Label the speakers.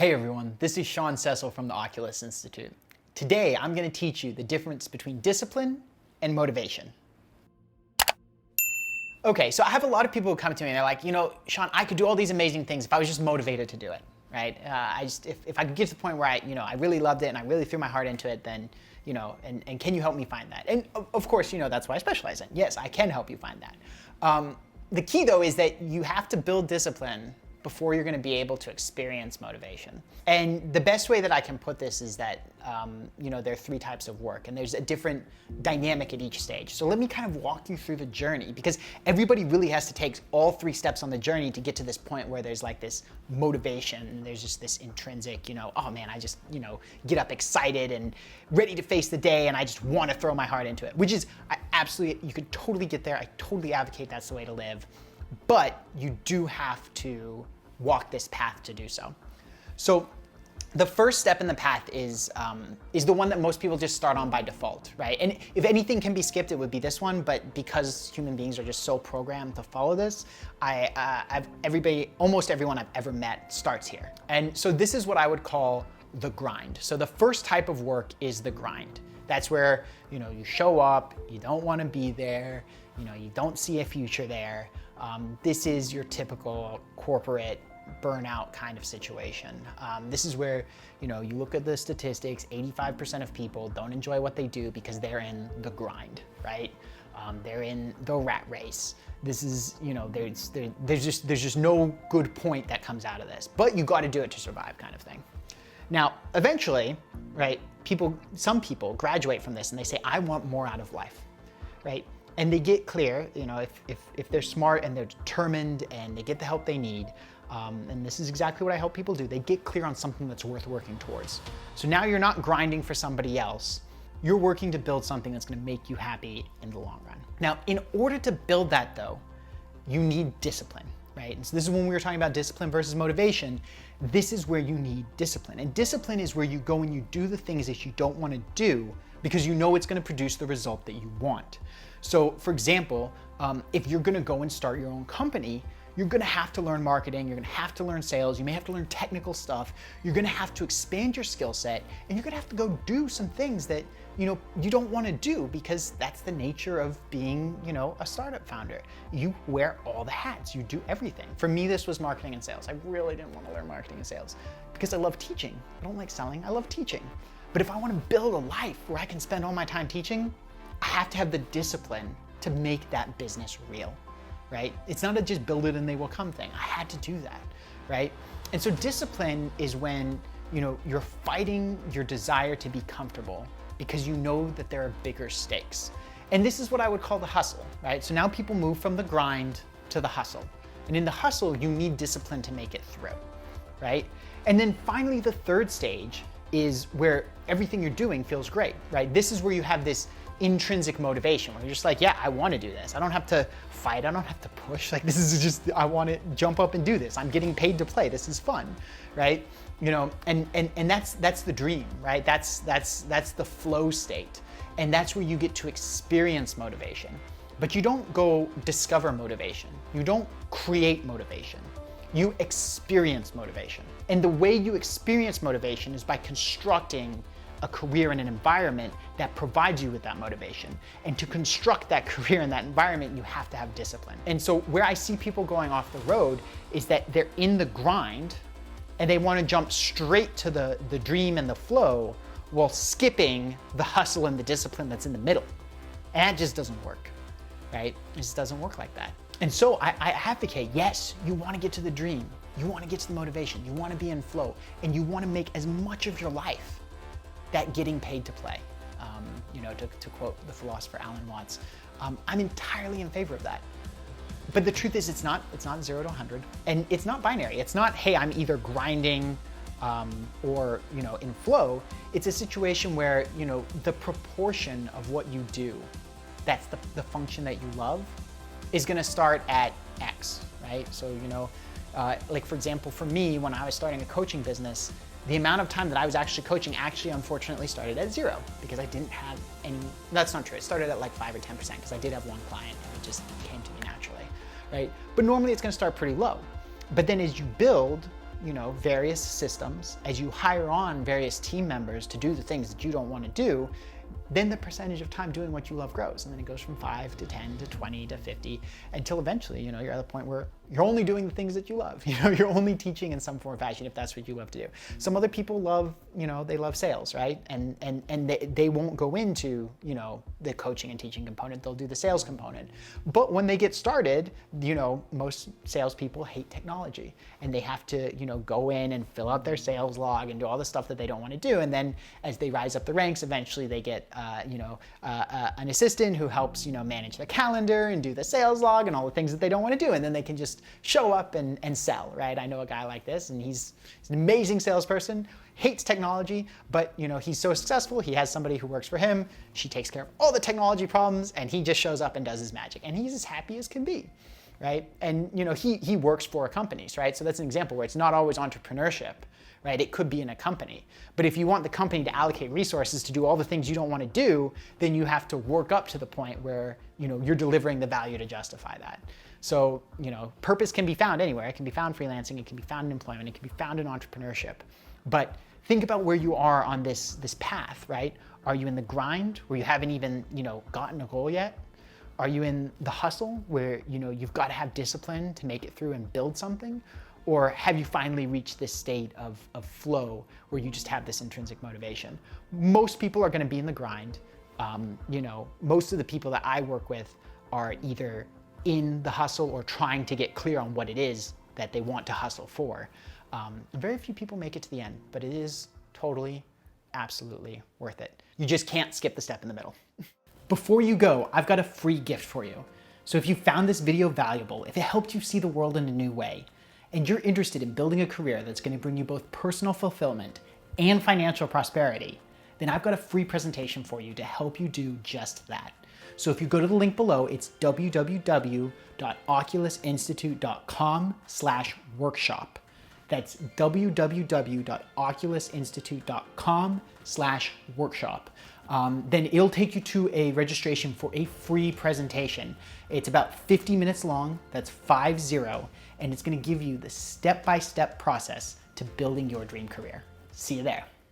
Speaker 1: Hey everyone, this is Sean Cecil from the Oculus Institute. Today I'm going to teach you the difference between discipline and motivation. Okay, so I have a lot of people who come to me and they're like, Sean, I could do all these amazing things if I was just motivated to do it, right? If I could get to the point where I really loved it and I really threw my heart into it, then, and can you help me find that? And of course, that's what I specialize in. Yes, I can help you find that. The key though is that you have to build discipline before you're going to be able to experience motivation. And the best way that I can put this is that, there are three types of work and there's a different dynamic at each stage. So let me kind of walk you through the journey, because everybody really has to take all three steps on the journey to get to this point where there's like this motivation and there's just this intrinsic, oh man, I just, get up excited and ready to face the day and I just want to throw my heart into it, which is you could totally get there. I totally advocate that's the way to live. But you do have to walk this path to do so. So the first step in the path is the one that most people just start on by default, right? And if anything can be skipped, it would be this one. But because human beings are just so programmed to follow this, almost everyone I've ever met starts here. And so this is what I would call the grind. So the first type of work is the grind. That's where you show up, you don't want to be there, you don't see a future there. This is your typical corporate burnout kind of situation. This is where you look at the statistics. 85% of people don't enjoy what they do because they're in the grind, right? They're in the rat race. This is there's just no good point that comes out of this. But you got to do it to survive, kind of thing. Now, eventually, right? Some people graduate from this and they say, I want more out of life, right? And they get clear, if they're smart and they're determined and they get the help they need, and this is exactly what I help people do, they get clear on something that's worth working towards. So now you're not grinding for somebody else, you're working to build something that's gonna make you happy in the long run. Now, in order to build that though, you need discipline, right? And so this is when we were talking about discipline versus motivation. This is where you need discipline. And discipline is where you go and you do the things that you don't wanna do because you know it's gonna produce the result that you want. So for example, if you're gonna go and start your own company, you're gonna have to learn marketing, you're gonna have to learn sales, you may have to learn technical stuff, you're gonna have to expand your skill set, and you're gonna have to go do some things that you don't wanna do because that's the nature of being a startup founder. You wear all the hats, you do everything. For me, this was marketing and sales. I really didn't wanna learn marketing and sales because I love teaching. I don't like selling, I love teaching. But if I wanna build a life where I can spend all my time teaching, I have to have the discipline to make that business real, right? It's not a just build it and they will come thing. I had to do that, right? And so discipline is when, you're fighting your desire to be comfortable because you know that there are bigger stakes. And this is what I would call the hustle, right? So now people move from the grind to the hustle. And in the hustle, you need discipline to make it through, right? And then finally, the third stage is where everything you're doing feels great, right? This is where you have this intrinsic motivation where you're just like, yeah, I want to do this. I don't have to fight. I don't have to push. Like, this is just, I want to jump up and do this. I'm getting paid to play. This is fun, right? And that's the dream, right? That's the flow state. And that's where you get to experience motivation. But you don't go discover motivation. You don't create motivation. You experience motivation. And the way you experience motivation is by constructing a career in an environment that provides you with that motivation. And to construct that career in that environment, you have to have discipline. And so where I see people going off the road is that they're in the grind and they want to jump straight to the dream and the flow while skipping the hustle and the discipline that's in the middle. And that just doesn't work, right? It just doesn't work like that. And so I advocate, yes, you want to get to the dream. You want to get to the motivation. You want to be in flow. And you want to make as much of your life that getting paid to play. To quote the philosopher Alan Watts, I'm entirely in favor of that. But the truth is it's not 0 to 100, and it's not binary. It's not, hey, I'm either grinding or in flow. It's a situation where the proportion of what you do, that's the function that you love, is gonna start at X, right? So like for example, for me, when I was starting a coaching business, the amount of time that I was actually coaching unfortunately started at 0 because I didn't have any, that's not true. It started at like 5 or 10% because I did have one client and it just came to me naturally, right? But normally it's gonna start pretty low. But then as you build, various systems, as you hire on various team members to do the things that you don't want to do, then the percentage of time doing what you love grows. And then it goes from 5 to 10 to 20 to 50 until eventually, you're at the point where you're only doing the things that you love. You're only teaching in some form or fashion if that's what you love to do. Some other people love, they love sales, right? And they won't go into, the coaching and teaching component. They'll do the sales component. But when they get started, most salespeople hate technology, and they have to, go in and fill out their sales log and do all the stuff that they don't want to do. And then as they rise up the ranks, eventually they get, an assistant who helps, manage the calendar and do the sales log and all the things that they don't want to do. And then they can just show up and sell, right? I know a guy like this, and he's an amazing salesperson, hates technology, but he's so successful, he has somebody who works for him, she takes care of all the technology problems, and he just shows up and does his magic. And he's as happy as can be, right? And he works for companies, right? So that's an example where it's not always entrepreneurship, right? It could be in a company. But if you want the company to allocate resources to do all the things you don't want to do, then you have to work up to the point where you're delivering the value to justify that. So, purpose can be found anywhere. It can be found freelancing, it can be found in employment, it can be found in entrepreneurship. But think about where you are on this path, right? Are you in the grind where you haven't even, gotten a goal yet? Are you in the hustle where, you've got to have discipline to make it through and build something? Or have you finally reached this state of flow where you just have this intrinsic motivation? Most people are going to be in the grind. Most of the people that I work with are either in the hustle or trying to get clear on what it is that they want to hustle for. Very few people make it to the end, but it is totally, absolutely worth it. You just can't skip the step in the middle. Before you go, I've got a free gift for you. So if you found this video valuable, if it helped you see the world in a new way, and you're interested in building a career that's going to bring you both personal fulfillment and financial prosperity, then I've got a free presentation for you to help you do just that. So if you go to the link below, it's www.oculusinstitute.com/workshop. That's www.oculusinstitute.com/workshop. Then it'll take you to a registration for a free presentation. It's about 50 minutes long, that's 50, and it's gonna give you the step-by-step process to building your dream career. See you there.